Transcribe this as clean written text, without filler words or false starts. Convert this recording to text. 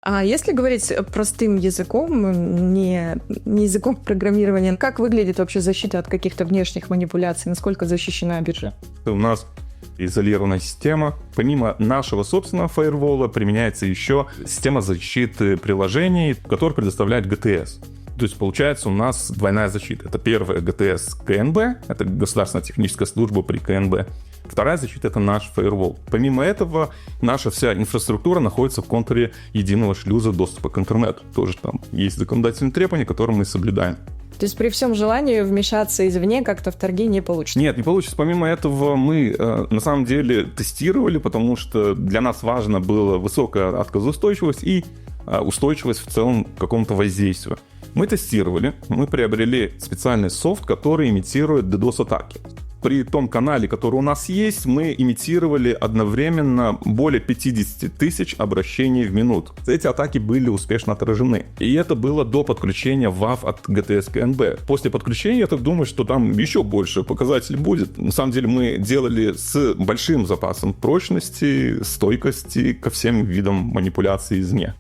А если говорить простым языком, не языком программирования, как выглядит вообще защита от каких-то внешних манипуляций? Насколько защищена биржа? У нас изолированная система. Помимо нашего собственного фаервола применяется еще система защиты приложений, которая предоставляет GTS. То есть получается у нас двойная защита. Это первая GTS КНБ, это государственная техническая служба при КНБ. Вторая защита — это наш фаервол. Помимо этого, наша вся инфраструктура находится в контуре единого шлюза доступа к интернету. Тоже там есть законодательные требования, которые мы соблюдаем. То есть при всем желании вмешаться извне как-то в торги не получится? Нет, не получится. Помимо этого мы на самом деле тестировали, потому что для нас важно было высокая отказоустойчивость и устойчивость в целом к какому-то воздействию. Мы тестировали, мы приобрели специальный софт, который имитирует DDoS-атаки. При том канале, который у нас есть, мы имитировали одновременно более 50 тысяч обращений в минуту. Эти атаки были успешно отражены. И это было до подключения WAF от GTS КНБ. После подключения, я так думаю, что там еще больше показателей будет. На самом деле мы делали с большим запасом прочности, стойкости ко всем видам манипуляций извне.